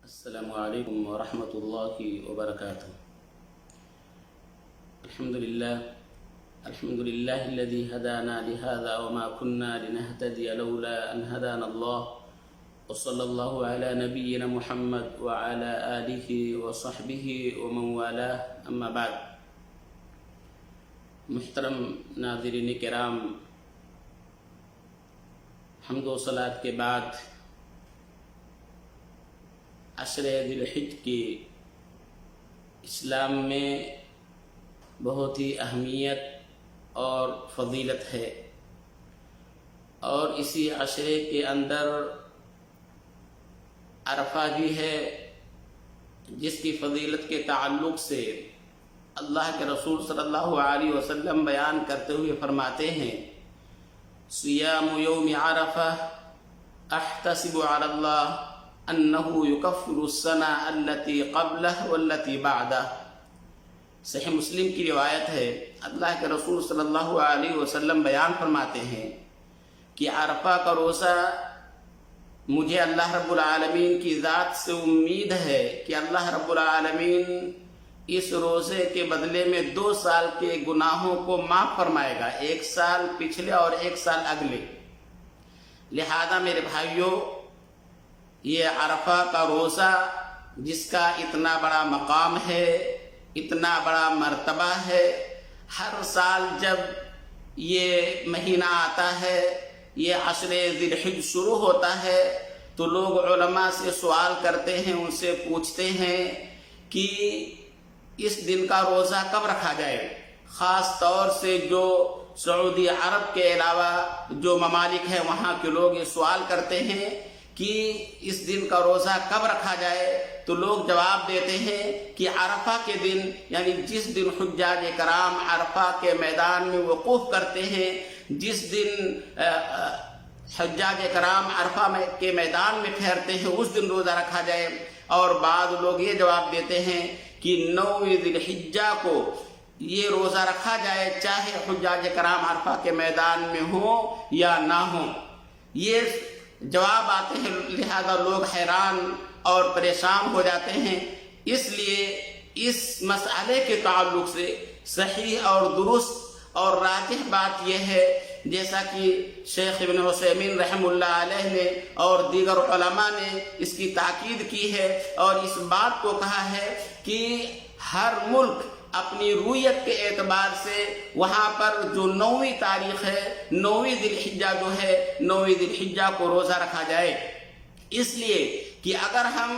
السلام علیکم ورحمۃ اللہ وبرکاتہ۔ الحمد للہ الذی ہدانا لہذا وما كنا لنہتدی لولا ان ہدانا اللہ، وصلی اللہ علی نبینا محمد وعلی آلہ وصحبہ ومن والاه، اما بعد۔ محترم ناظرین کرام، حمد و صلات کے بعد عشر ذی الحج کی اسلام میں بہت ہی اہمیت اور فضیلت ہے، اور اسی عشرے کے اندر عرفہ بھی ہے، جس کی فضیلت کے تعلق سے اللہ کے رسول صلی اللہ علیہ وسلم بیان کرتے ہوئے فرماتے ہیں: صیام یوم عرفہ احتسب علی اللہ انہو یکفر السنہ التی قبلہ والتی بعدہ۔ صحیح مسلم کی روایت ہے، اللہ کے رسول صلی اللہ علیہ وسلم بیان فرماتے ہیں کہ عرفہ کا روزہ مجھے اللہ رب العالمین کی ذات سے امید ہے کہ اللہ رب العالمین اس روزے کے بدلے میں 2 سال کے گناہوں کو معاف فرمائے گا، 1 سال پچھلے اور 1 سال اگلے۔ لہذا میرے بھائیوں، یہ عرفہ کا روزہ جس کا اتنا بڑا مقام ہے، اتنا بڑا مرتبہ ہے، ہر سال جب یہ مہینہ آتا ہے، یہ عشر ذی الحج شروع ہوتا ہے، تو لوگ علماء سے سوال کرتے ہیں، ان سے پوچھتے ہیں کہ اس دن کا روزہ کب رکھا جائے۔ خاص طور سے جو سعودی عرب کے علاوہ جو ممالک ہیں وہاں کے لوگ یہ سوال کرتے ہیں کہ اس دن کا روزہ کب رکھا جائے، تو لوگ جواب دیتے ہیں کہ عرفہ کے دن، یعنی جس دن حجاج کرام عرفہ کے میدان میں وقوف کرتے ہیں، جس دن حجاج کرام عرفہ کے میدان میں ٹھہرتے ہیں، اس دن روزہ رکھا جائے۔ اور بعض لوگ یہ جواب دیتے ہیں کہ 9 ذی الحجہ کو یہ روزہ رکھا جائے، چاہے حجاج کرام عرفہ کے میدان میں ہوں یا نہ ہوں۔ یہ جواب آتے ہیں، لہذا لوگ حیران اور پریشان ہو جاتے ہیں۔ اس لیے اس مسئلے کے تعلق سے صحیح اور درست اور راجح بات یہ ہے، جیسا کہ شیخ ابن حسین رحم اللہ علیہ نے اور دیگر علماء نے اس کی تاکید کی ہے، اور اس بات کو کہا ہے کہ ہر ملک اپنی رویت کے اعتبار سے وہاں پر جو 9ویں تاریخ ہے، 9ویں ذی الحجہ جو ہے، 9ویں ذی الحجہ کو روزہ رکھا جائے۔ اس لیے کہ اگر ہم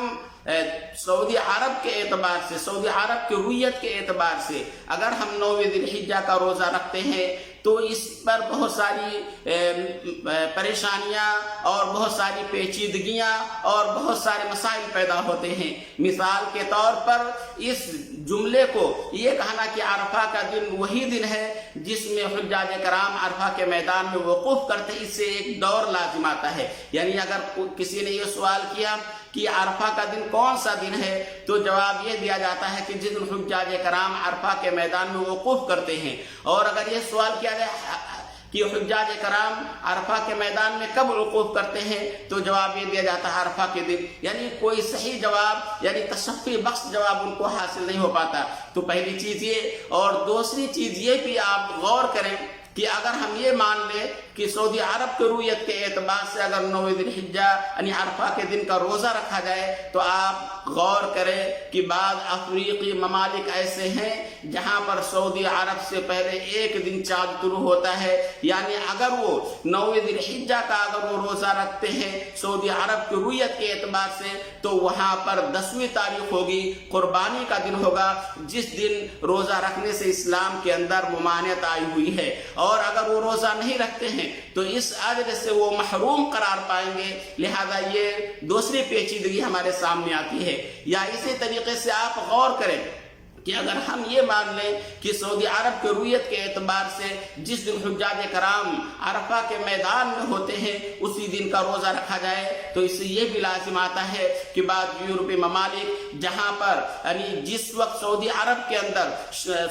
سعودی عرب کے اعتبار سے، سعودی عرب کی رویت کے اعتبار سے اگر ہم 9ویں ذی الحجہ کا روزہ رکھتے ہیں تو اس پر بہت ساری پریشانیاں اور بہت ساری پیچیدگیاں اور بہت سارے مسائل پیدا ہوتے ہیں۔ مثال کے طور پر اس جملے کو یہ کہنا کہ عرفہ کا دن وہی دن ہے جس میں حجاج کرام عرفہ کے میدان میں وقوف کرتے، اس سے ایک دور لازم آتا ہے۔ یعنی اگر کسی نے یہ سوال کیا کہ عرفہ کا دن کون سا دن ہے، تو جواب یہ دیا جاتا ہے کہ جس دن حجاج کرام عرفہ کے میدان میں وقوف کرتے ہیں۔ اور اگر یہ سوال کیا جائے کہ حجاج کرام عرفہ کے میدان میں کب وقوف کرتے ہیں، تو جواب یہ دیا جاتا ہے عرفہ کے دن۔ یعنی کوئی صحیح جواب، یعنی تشفی بخش جواب ان کو حاصل نہیں ہو پاتا۔ تو پہلی چیز یہ، اور دوسری چیز یہ بھی آپ غور کریں کہ اگر ہم یہ مان لیں کہ سعودی عرب کی رویت کے اعتبار سے اگر 9 ذی الحجہ یعنی عرفہ کے دن کا روزہ رکھا جائے، تو آپ غور کریں کہ بعض افریقی ممالک ایسے ہیں جہاں پر سعودی عرب سے پہلے 1 دن چاند طلوع ہوتا ہے۔ یعنی اگر وہ 9 ذی الحجہ کا اگر وہ روزہ رکھتے ہیں سعودی عرب کی رویت کے اعتبار سے، تو وہاں پر 10ویں تاریخ ہوگی، قربانی کا دن ہوگا، جس دن روزہ رکھنے سے اسلام کے اندر ممانعت آئی ہوئی ہے۔ اور اگر وہ روزہ نہیں رکھتے ہیں تو اس اجر سے وہ محروم قرار پائیں گے۔ لہذا یہ دوسری پیچیدگی ہمارے سامنے آتی ہے۔ یا اسی طریقے سے آپ غور کریں کہ اگر ہم یہ مان لیں کہ سعودی عرب کے رویت کے اعتبار سے جس دن حجاج کرام عرفہ کے میدان میں ہوتے ہیں اسی دن کا روزہ رکھا جائے، تو اس سے یہ بھی لازم آتا ہے کہ بعض یورپی ممالک جہاں پر یعنی جس وقت سعودی عرب کے اندر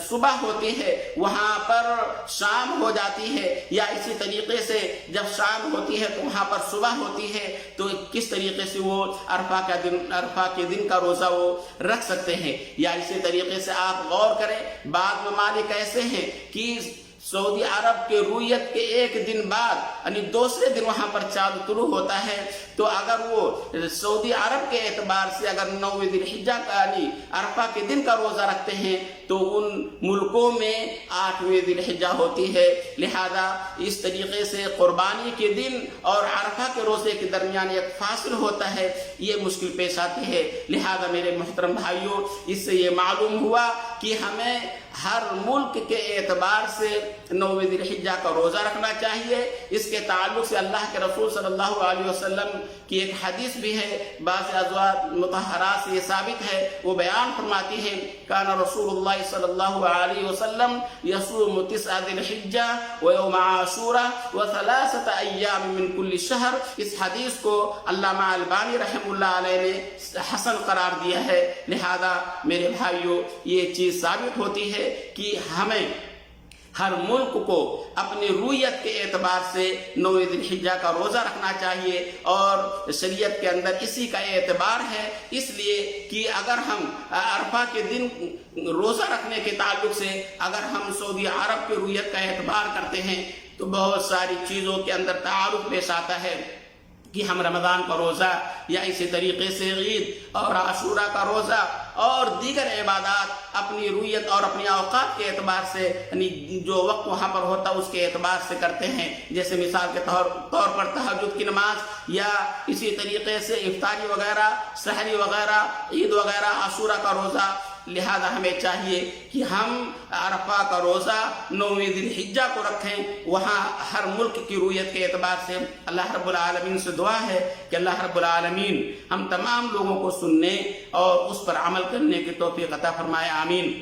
صبح ہوتی ہے وہاں پر شام ہو جاتی ہے، یا اسی طریقے سے جب شام ہوتی ہے تو وہاں پر صبح ہوتی ہے، تو کس طریقے سے وہ عرفہ کے دن کا روزہ وہ رکھ سکتے ہیں۔ یا اسی طریقے سے آپ غور کریں، بعض ممالک ایسے ہیں کہ سعودی عرب کے رویت کے ایک دن بعد یعنی دوسرے دن وہاں پر چاند طلوع ہوتا ہے، تو اگر وہ سعودی عرب کے اعتبار سے اگر 9 ذی الحجہ کا یعنی عرفہ کے دن کا روزہ رکھتے ہیں تو ان ملکوں میں 8ویں ذی الحجہ ہوتی ہے، لہذا اس طریقے سے قربانی کے دن اور عرفہ کے روزے کے درمیان ایک فاصل ہوتا ہے، یہ مشکل پیش آتی ہے۔ لہذا میرے محترم بھائیوں، اس سے یہ معلوم ہوا کہ ہمیں ہر ملک کے اعتبار سے 9 ذی الحجہ کا روزہ رکھنا چاہیے۔ اس کے تعلق سے اللہ کے رسول صلی اللہ علیہ وسلم کی ایک حدیث بھی ہے، بعض ازواج مطہرات سے یہ ثابت ہے، وہ بیان فرماتی ہے کان رسول اللہ صلی اللہ علیہ وسلم یصوم 9 ذی الحجہ ویوم عاشورہ و3 ایام من کل شہر۔ اس حدیث کو علامہ البانی رحمہ اللہ علیہ نے حسن قرار دیا ہے۔ لہذا میرے بھائیوں، یہ چیز ثابت ہوتی ہے کہ ہمیں ہر ملک کو اپنی رویت کے اعتبار سے 9 ذی الحجہ کا روزہ رکھنا چاہیے، اور شریعت کے اندر اسی کا اعتبار ہے، اس لیے کہ اگر ہم عرفہ کے دن روزہ رکھنے کے تعلق سے اگر ہم سعودی عرب کے رویت کا اعتبار کرتے ہیں تو بہت ساری چیزوں کے اندر تعارف پیش آتا ہے کہ ہم رمضان کا روزہ یا اسی طریقے سے عید اور عاشورہ کا روزہ اور دیگر عبادات اپنی رویت اور اپنی اوقات کے اعتبار سے یعنی جو وقت وہاں پر ہوتا ہے اس کے اعتبار سے کرتے ہیں، جیسے مثال کے طور پر تہجد کی نماز، یا اسی طریقے سے افطاری وغیرہ، سحری وغیرہ، عید وغیرہ، عاشورہ کا روزہ۔ لہذا ہمیں چاہیے کہ ہم عرفہ کا روزہ 9 ذی الحجہ کو رکھیں، وہاں ہر ملک کی رویت کے اعتبار سے۔ اللہ رب العالمین سے دعا ہے کہ اللہ رب العالمین ہم تمام لوگوں کو سننے اور اس پر عمل کرنے کی توفیق عطا فرمائے، آمین۔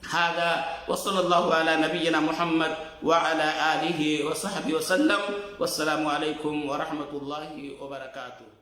ھذا وصلی اللہ علی نبینا محمد وعلی آلہ وصحبہ وسلم، والسلام علیکم ورحمۃ اللہ وبرکاتہ۔